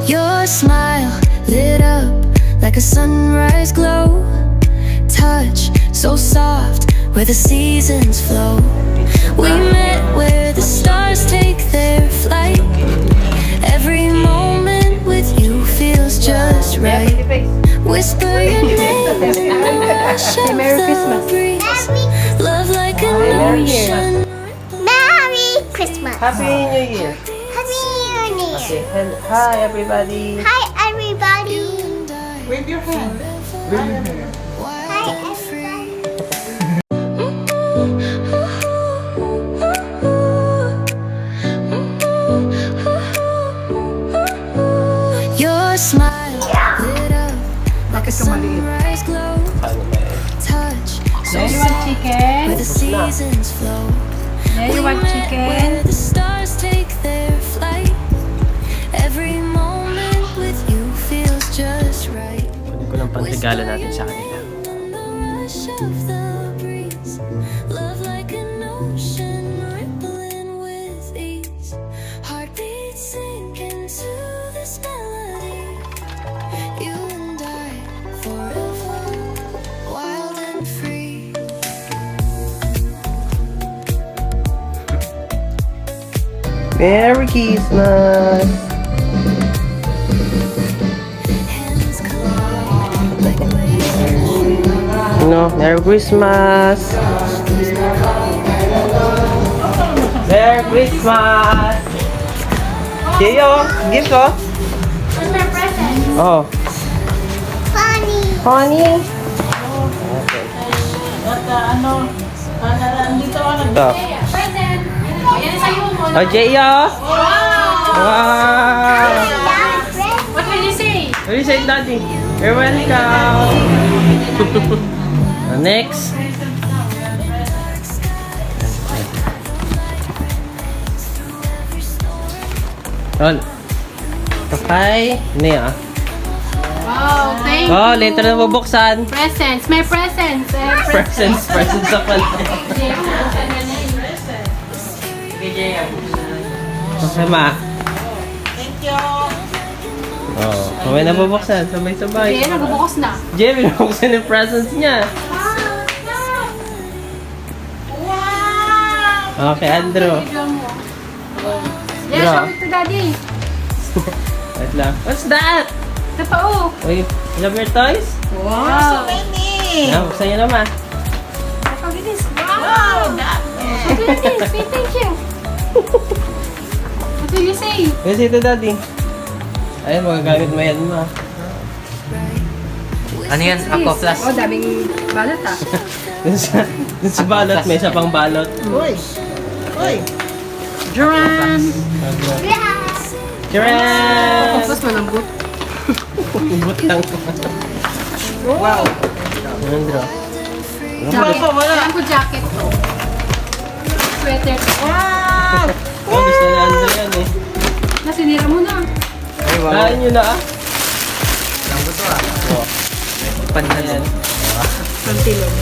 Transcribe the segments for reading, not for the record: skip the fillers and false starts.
Your smile lit up like a sunrise glow. Touch so soft where the seasons flow. We met where the stars take their flight. Every moment with you feels just right. Whisper your name in the rush of the breeze. Love like an ocean. Merry Christmas. Happy New Year. Happy New Year. Okay, hi everybody. Hi everybody. Wave your hand. Hi everybody. Your smile lit up like a sunrise glow. Touch so Do you want soft chicken? where the seasons flow. Do you want Where chicken? the stars take their flight. Every moment with you feels just right. Kunin ko lang panregalo natin sa kanila. The rush of the breeze. Love like an ocean rippling with ease. Heartbeat sink into this melody. You and I forever, wild and free. Merry Christmas! Hands collide like waves. No, Merry Christmas! Merry Christmas! Kiyo, gift ko? What's my present? Oh, Funny. honey! At andito ako nag- Ito. Present. Ayan sa'yo mo. Oh, Jeyo! Wow! What will you say? What do you say, Daddy? You're welcome! Next! Ron. Kapay. Ano yan? Wow, thank you. Oh, later na bubuksan. Presents. May presents. Presents sa pala. Okay, ma. Thank you. Oh, kamay na bubuksan. Sabay-sabay. Okay, nagbubukas na. Jay, binubuksan yung presents niya. Wow! Okay, Andrew. Yeah, Bro. show it to daddy. Wait lang. What's that? Ito pa oh. Wait, love your toys? Wow. So many. Yan, buksan niyo naman. Pag-inis. Wow. Pag-inis. Say thank you. What will you say? Kasi ito, Daddy. Ayun, magagamit mo yan, ma. Ano yan? Aqua Plus. Oh, daming balot ah. Dun sa balot, may isa pang balot. Uy. Uy. Duran. Cheers! Tapos malambot. Butang. Wow. Andrew. Alam ko jacket to. Sweater. Wow. Oh, gusto ni Andrew yan eh. Nasinira mo na. Ay, wow. Kain nyo na ah. Lang ba ito ah? Oh. Pantalon. Pantilon.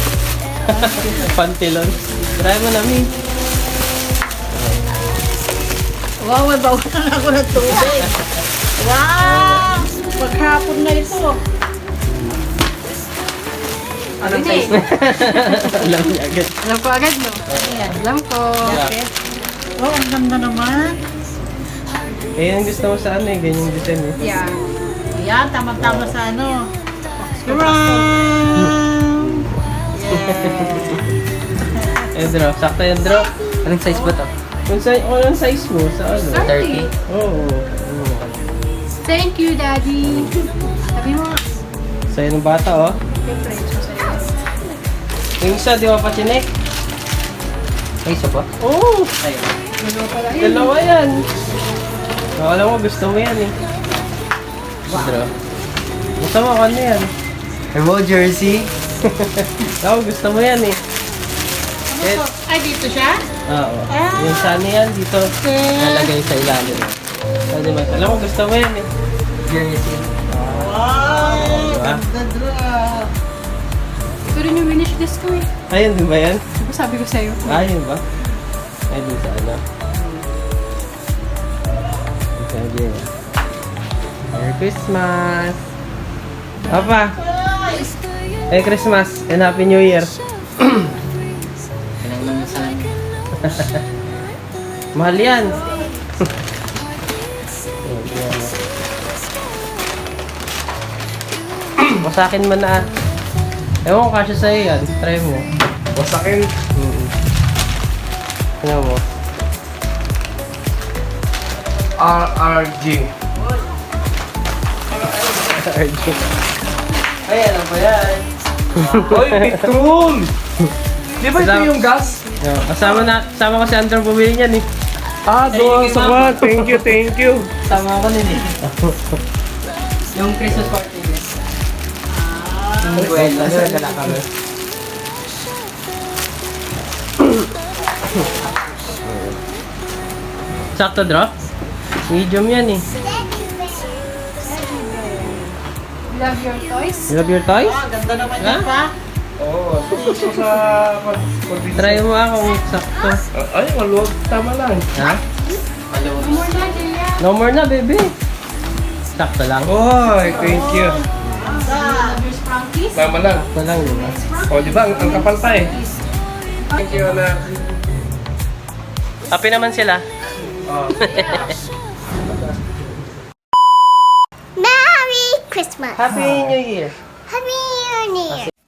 Pantilon. Try mo na, Mi. Wow, may bawalan ako ng tubig. Wow! Maghapon na ito. Anong size? Alam niya agad. Alam ko agad, no? Ayan, alam ko. Oh, ang ganda naman. Eh, yung gusto mo sa ano eh, ganyang design eh. Yeah. Ayan, tama-tama sa ano. Andrew, sakto yan, Andrew. Anong size ba ito? Anong size mo sa ano? 30. Oo. Thank you, Daddy. Sabi mo, Sa'yo ng bata, oh. siyempre, sa'yo. Yung isa, di ba pa chinek? Ay, isa pa? Oo. Ayun. Dalawa pala yun. Dalawa yan. Oh, alam mo, gusto mo yan eh. Andrew. Gusto mo, ano yan? Hello, jersey. Ako, gusto mo yan eh. Ano to? Ay, dito siya? Oo. Yung sani yan, dito. Nalagay sa ilalim. Oh, diba? Alam mo, gusto mo yan eh. Jersey. Wow! Diba? Ganda, Drew. Ito rin yung wish list ko eh. Ayun, di ba yan? Diba sabi ko sa'yo? Ayun ba? Ay, dun sa ano. Sabi niya. Merry Christmas! Papa! Merry Christmas and Happy New Year! Mahal yan! Masakin man na. Ewan ko kasya sa'yo yan. Try mo. Wasakin. Ano mo? RRG. RG. Ay, ano ba yan? Oy, petrol! Di ba ito Kasama- yung gas? Kasama ko si Andrew bumili niyan eh. Ah, doon sa mga. Thank you, thank you. Sama ako nun eh. Yung Christmas party niya. Yung buwelo, nagdala kami. Sakto drop? Medium yan eh. Love your toys? You love your toys? Ganda naman Ha? yan pa. Oo, gusto ko sa pag-video. Try mo kung sakto. Ay, maluwag. Tama lang. Ha? More na, Jaya. No more na, baby. Sakto lang. Oy, thank you. Love your Frankies? Tama lang. Sakto lang, di ba? O, di ba? Ang kapal pa eh. Thank you, anak. Happy naman sila. Merry Christmas. Happy New Year. Happy New Year.